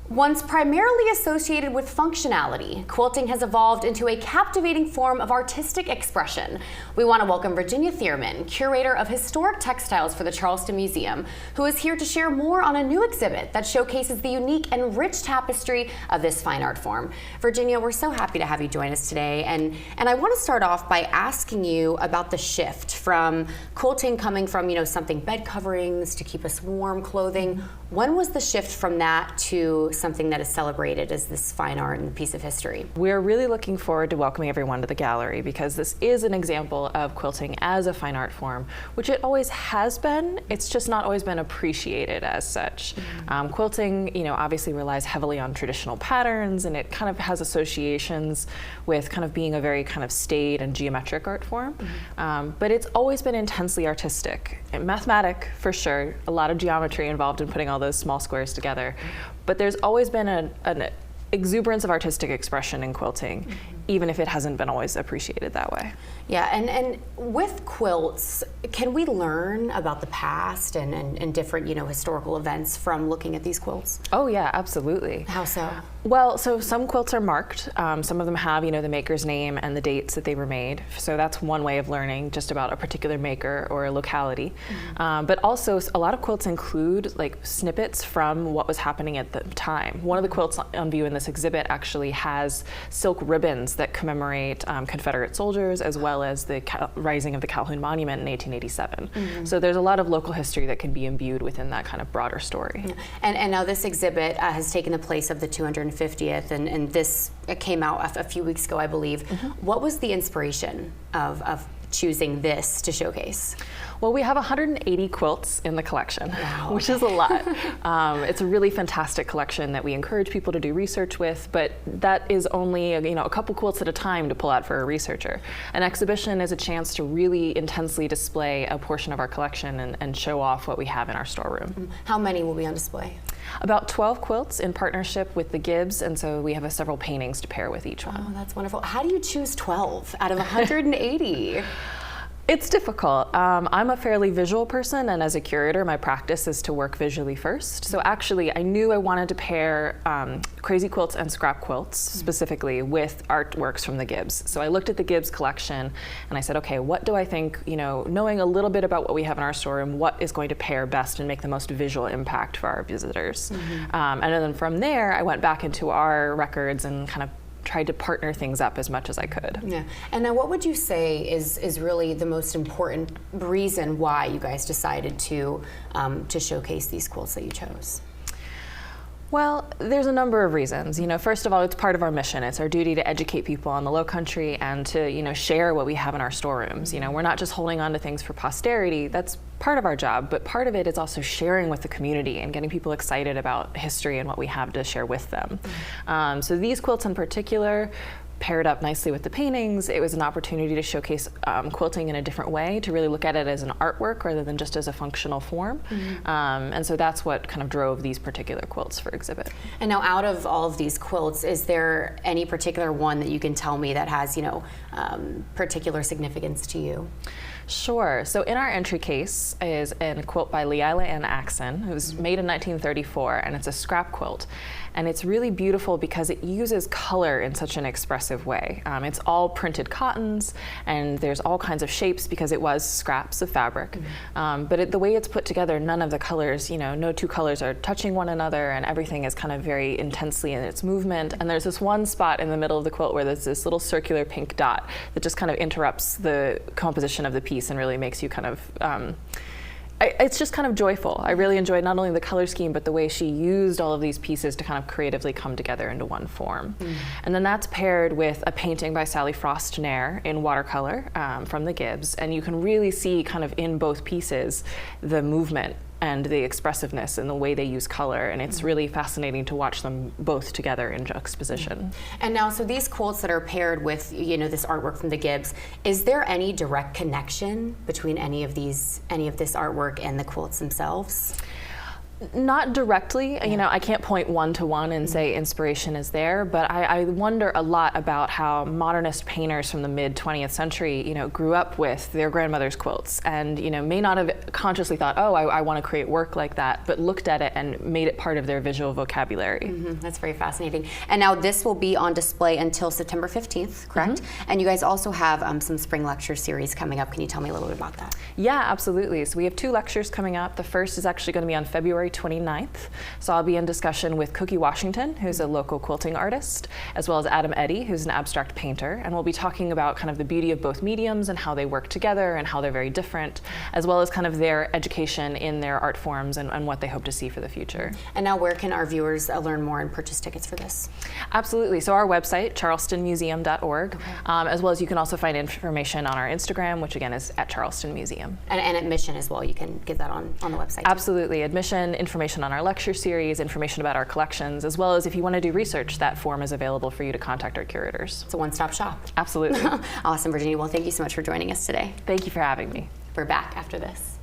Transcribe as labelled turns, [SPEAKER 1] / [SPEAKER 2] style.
[SPEAKER 1] Once primarily associated with functionality, quilting has evolved into a captivating form of artistic expression. We want to welcome Virginia Theerman, Curator of Historic Textiles for the Charleston Museum, who is here to share more on a new exhibit that showcases the unique and rich tapestry of this fine art form. Virginia, we're so happy to have you join us today, and I want to start off by asking you about the shift from quilting coming from, something bed coverings to keep us warm clothing. When was the shift from that to something that is celebrated as this fine art and piece of history?
[SPEAKER 2] We're really looking forward to welcoming everyone to the gallery because this is an example of quilting as a fine art form, which it always has been. It's just not always been appreciated as such. Quilting, obviously relies heavily on traditional patterns, and it kind of has associations with kind of being a very kind of staid and geometric art form. But it's always been intensely artistic. And mathematic, for sure, a lot of geometry involved in putting all those small squares together. But there's always been an exuberance of artistic expression in quilting, even if it hasn't been always appreciated that way.
[SPEAKER 1] Yeah, and with quilts, can we learn about the past and different, historical events from looking at these quilts?
[SPEAKER 2] Oh yeah, absolutely.
[SPEAKER 1] How so?
[SPEAKER 2] Well, so some quilts are marked. Some of them have, the maker's name and the dates that they were made. So that's one way of learning just about a particular maker or a locality. But also a lot of quilts include like snippets from what was happening at the time. One of the quilts on view in this exhibit actually has silk ribbons that commemorate Confederate soldiers as well as the rising of the Calhoun Monument in 1887. So there's a lot of local history that can be imbued within that kind of broader story.
[SPEAKER 1] And now this exhibit has taken the place of the 250th, and this came out a few weeks ago, I believe. What was the inspiration of choosing this to showcase?
[SPEAKER 2] Well, we have 180 quilts in the collection, which is a lot. It's a really fantastic collection that we encourage people to do research with, but that is only a couple quilts at a time to pull out for a researcher. An exhibition is a chance to really intensely display a portion of our collection and show off what we have in our storeroom.
[SPEAKER 1] How many will be on display?
[SPEAKER 2] About 12 quilts in partnership with the Gibbs, and so we have several paintings to pair with each one.
[SPEAKER 1] Oh, that's wonderful. How do you choose 12 out of 180?
[SPEAKER 2] It's difficult. I'm a fairly visual person, and as a curator, my practice is to work visually first. So actually, I knew I wanted to pair crazy quilts and scrap quilts specifically with artworks from the Gibbs. So I looked at the Gibbs collection, and I said, okay, what do I think, knowing a little bit about what we have in our storeroom, what is going to pair best and make the most visual impact for our visitors? And then from there, I went back into our records and kind of tried to partner things up as much as I could.
[SPEAKER 1] Yeah. And now what would you say is really the most important reason why you guys decided to showcase these quilts that you chose?
[SPEAKER 2] Well, there's a number of reasons. First of all, it's part of our mission. It's our duty to educate people on the Lowcountry and to, share what we have in our storerooms. We're not just holding on to things for posterity. That's part of our job, but part of it is also sharing with the community and getting people excited about history and what we have to share with them. So these quilts in particular paired up nicely with the paintings. It was an opportunity to showcase quilting in a different way, to really look at it as an artwork rather than just as a functional form. And so that's what kind of drove these particular quilts for exhibit.
[SPEAKER 1] And now out of all of these quilts, is there any particular one that you can tell me that has, particular significance to you?
[SPEAKER 2] Sure. So in our entry case is a quilt by Leila Ann Axon. It was made in 1934, and it's a scrap quilt. And it's really beautiful because it uses color in such an expressive way. It's all printed cottons, and there's all kinds of shapes because it was scraps of fabric. But the way it's put together, none of the colors, no two colors are touching one another, and everything is kind of very intensely in its movement. And there's this one spot in the middle of the quilt where there's this little circular pink dot that just kind of interrupts the composition of the piece and really makes you kind of it's just kind of joyful. I really enjoyed not only the color scheme, but the way she used all of these pieces to kind of creatively come together into one form. And then that's paired with a painting by Sally Frost Nair in watercolor from the Gibbs. And you can really see kind of in both pieces the movement and the expressiveness and the way they use color, and it's really fascinating to watch them both together in juxtaposition.
[SPEAKER 1] And now, so these quilts that are paired with, this artwork from the Gibbs, is there any direct connection between any of this artwork and the quilts themselves?
[SPEAKER 2] Not directly, you know, I can't point one-to-one and say inspiration is there, but I wonder a lot about how modernist painters from the mid-20th century, you know, grew up with their grandmother's quilts and, you know, may not have consciously thought, oh, I want to create work like that, but looked at it and made it part of their visual vocabulary.
[SPEAKER 1] That's very fascinating. And now this will be on display until September 15th, correct? And you guys also have some spring lecture series coming up. Can you tell me a little bit about that?
[SPEAKER 2] Yeah, absolutely. So we have 2 lectures coming up. The first is actually going to be on February 29th. So I'll be in discussion with Cookie Washington, who's a local quilting artist, as well as Adam Eddy, who's an abstract painter. And we'll be talking about kind of the beauty of both mediums and how they work together and how they're very different, as well as kind of their education in their art forms and what they hope to see for the future.
[SPEAKER 1] And now where can our viewers learn more and purchase tickets for this?
[SPEAKER 2] Absolutely. So our website, charlestonmuseum.org, as well as you can also find information on our Instagram, which again is at Charleston Museum.
[SPEAKER 1] And admission as well. You can get that on the website.
[SPEAKER 2] Absolutely. Admission, information on our lecture series, information about our collections, as well as if you want to do research, that form is available for you to contact our curators.
[SPEAKER 1] It's a one-stop shop.
[SPEAKER 2] Absolutely.
[SPEAKER 1] Awesome, Virginia. Well, thank you so much for joining us today.
[SPEAKER 2] Thank you for having me.
[SPEAKER 1] We're back after this.